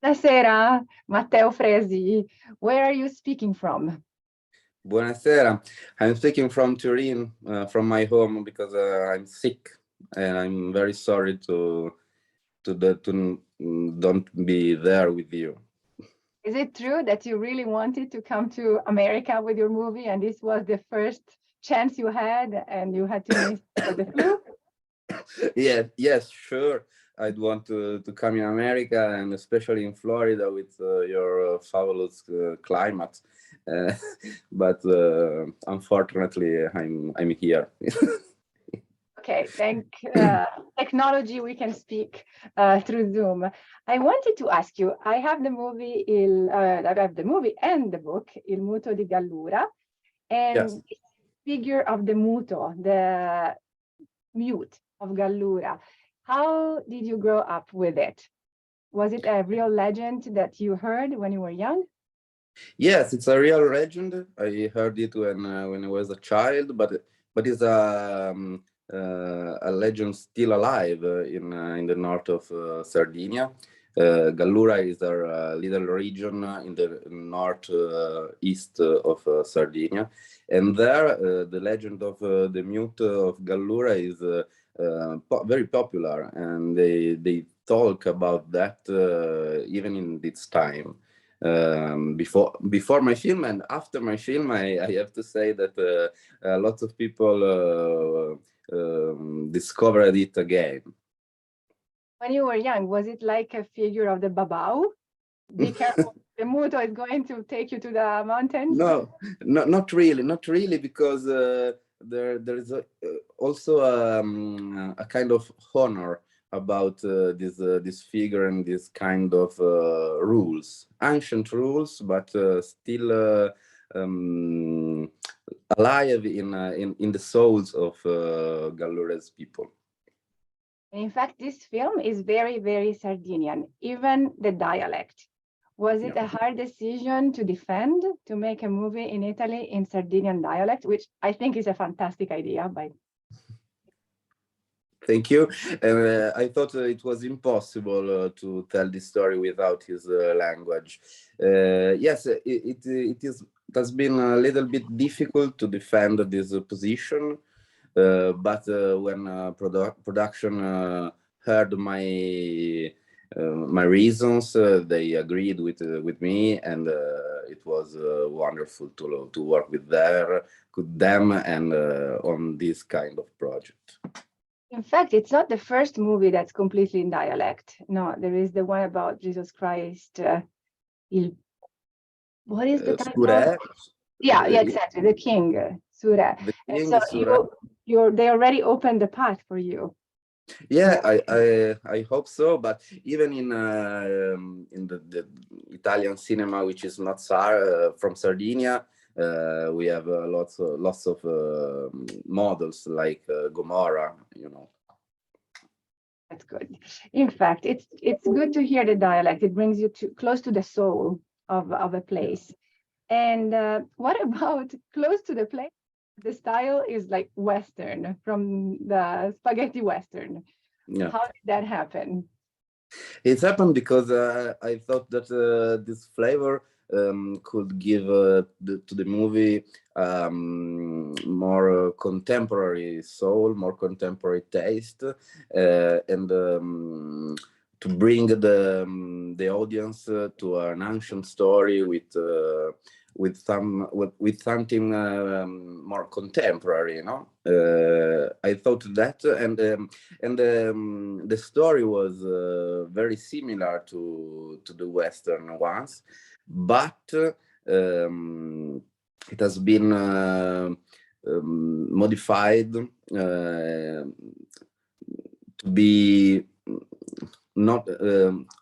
Buonasera, Matteo Fresi. Where are you speaking from? Buonasera. I'm speaking from Turin, from my home, because I'm sick, and I'm very sorry to don't be there with you. Is it true that you really wanted to come to America with your movie, and this was the first chance you had, and you had to miss for the flu? Yes, sure. I'd want to come in America, and especially in Florida with your fabulous climate. Uh, but unfortunately, I'm here. Okay, thank technology, we can speak through Zoom. I wanted to ask you, I have the movie, and the book, Il Muto di Gallura, and Yes. the figure of the Muto, the mute of Gallura. How did you grow up with it? Was it a real legend that you heard when you were young? Yes, it's a real legend. I heard it when I was a child, but it's a legend still alive in the north of Sardinia. Gallura is a little region in the north east of Sardinia, and there the legend of the mute of Gallura is very popular, and they talk about that even in this time. Before my film and after my film, I have to say that lots of people discovered it again. When you were young, was it like a figure of the Babao? Be careful, the Muto is going to take you to the mountains. No, not really, because there is also a kind of honor about this figure and this kind of rules, ancient rules, but still alive in the souls of Gallura's people. In fact, this film is very, very Sardinian, even the dialect. Was it a hard decision to defend, to make a movie in Italy in Sardinian dialect, which I think is a fantastic idea, by Thank you. I thought it was impossible to tell this story without his language. Yes, it has been a little bit difficult to defend this position, but when production heard my reasons, they agreed with me, and it was wonderful to work with them and on this kind of project. in fact, it's not the first movie that's completely in dialect. No, there is the one about Jesus Christ. What is the title? Sure. Yeah, exactly. The King, Sura. The And King so Sura. they already opened the path for you. Yeah, I hope so. But even in the Italian cinema, which is not from Sardinia, we have lots of models like Gomorrah, That's good. In fact, it's good to hear the dialect. It brings you close to the soul of a place. And what about close to the place? The style is like Western, from the spaghetti Western. Yeah. How did that happen? It's happened because I thought that this flavor could give to the movie more contemporary soul, more contemporary taste, and to bring the audience to an ancient story with something more contemporary, I thought that, and the story was very similar to the Western ones, but it has been modified to be not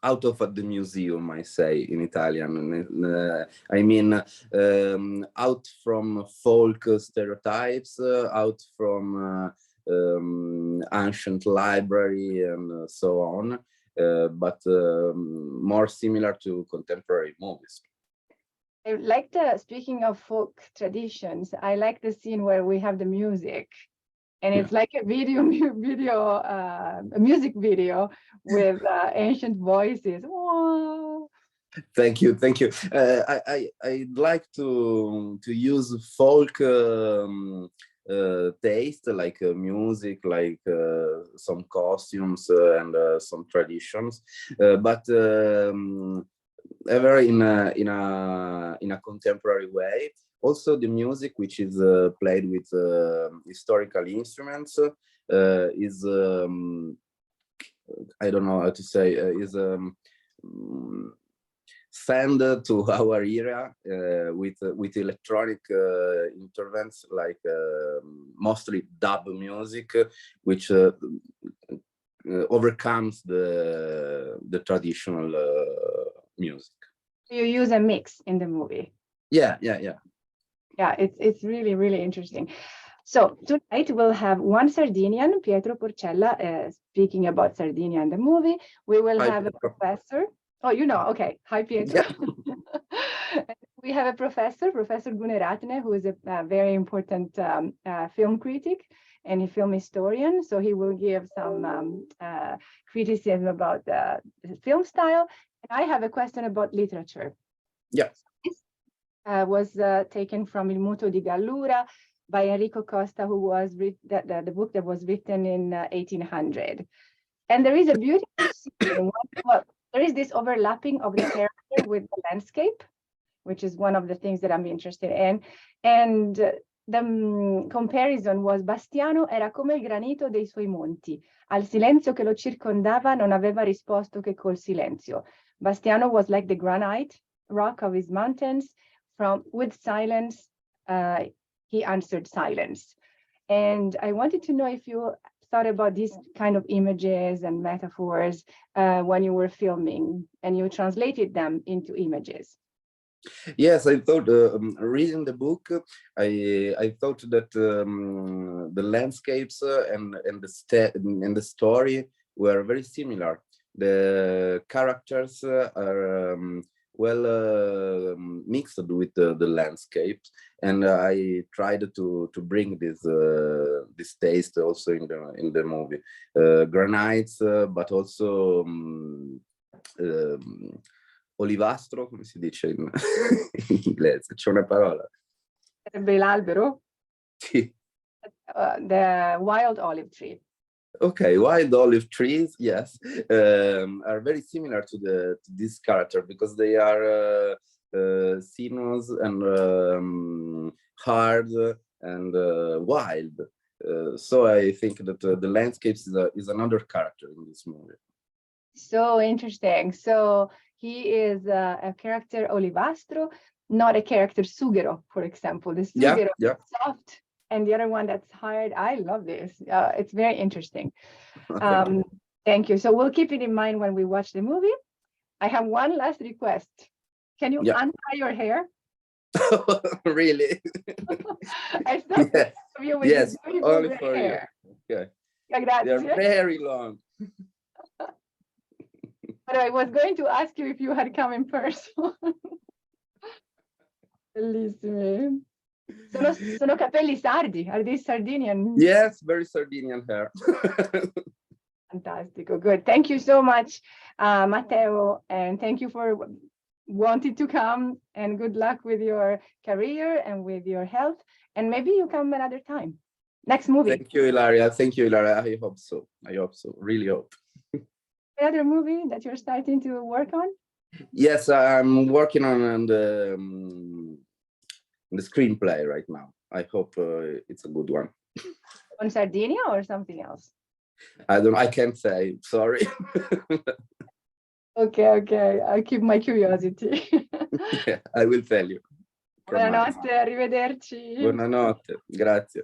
out of the museum, I say in Italian. I mean, out from folk stereotypes, out from ancient library and so on, but more similar to contemporary movies. I like speaking of folk traditions, I like the scene where we have the music. And it's like a music video with ancient voices. Whoa. Thank you, thank you. I'd like to use folk taste, like music, like some costumes and some traditions, but ever in a contemporary way. Also, the music, which is played with historical instruments, is I don't know how to say, is send to our era with electronic intervents, like mostly dub music, which overcomes the traditional music. You use a mix in the movie. Yeah. Yeah, it's really, really interesting. So tonight we'll have one Sardinian, Pietro Porcella, speaking about Sardinia in the movie. We will have a professor. Oh, you know, okay. Hi, Pietro. Yeah. We have a professor, Professor Guneratne, who is a very important film critic and a film historian. So he will give some criticism about the film style. And I have a question about literature. Yeah. This was taken from Il Muto di Gallura by Enrico Costa, who was the book that was written in 1800. And there is a beautiful scene. There is this overlapping of the character with the landscape, which is one of the things that I'm interested in. And the comparison was: Bastiano era come il granito dei suoi monti. Al silenzio che lo circondava non aveva risposto che col silenzio. Bastiano was like the granite rock of his mountains. With silence, he answered silence. And I wanted to know if you thought about these kind of images and metaphors when you were filming and you translated them into images. Yes, I thought, reading the book, I thought that the landscapes and the story were very similar. The characters are well mixed with the landscapes, and I tried to bring this taste also in the movie. Granites, but also olivastro, come si dice in inglese? C'è una parola. Sarebbe l'albero? Sì. The wild olive tree. Okay, wild olive trees, yes, are very similar to this character, because they are sinuous and hard and wild. So I think that the landscapes is another character in this movie. So interesting. So he is a character olivastro, not a character sughero, for example. The sughero is soft, and the other one that's hard. I love this. It's very interesting. Thank you. So we'll keep it in mind when we watch the movie. I have one last request. Can you untie your hair? Really? I saw you with yes, beautiful only for hair. you. Okay. Grazie. They're very long. But I was going to ask you if you had come in person. Bellissimi. Sono capelli sardi. Are these Sardinian? Yes, very Sardinian hair. Fantastico. Good. Thank you so much, Matteo, and thank you for wanting to come, and good luck with your career and with your health, and maybe you come another time. Next movie. Thank you, Ilaria. Thank you, Ilaria. I hope so. I hope so. Really hope. Another movie that you're starting to work on? Yes, I'm working on the screenplay right now. I hope it's a good one. On Sardinia or something else? I can't say, sorry. Okay. I'll keep my curiosity. Yeah, I will tell you. Buonanotte, arrivederci. Buonanotte, grazie.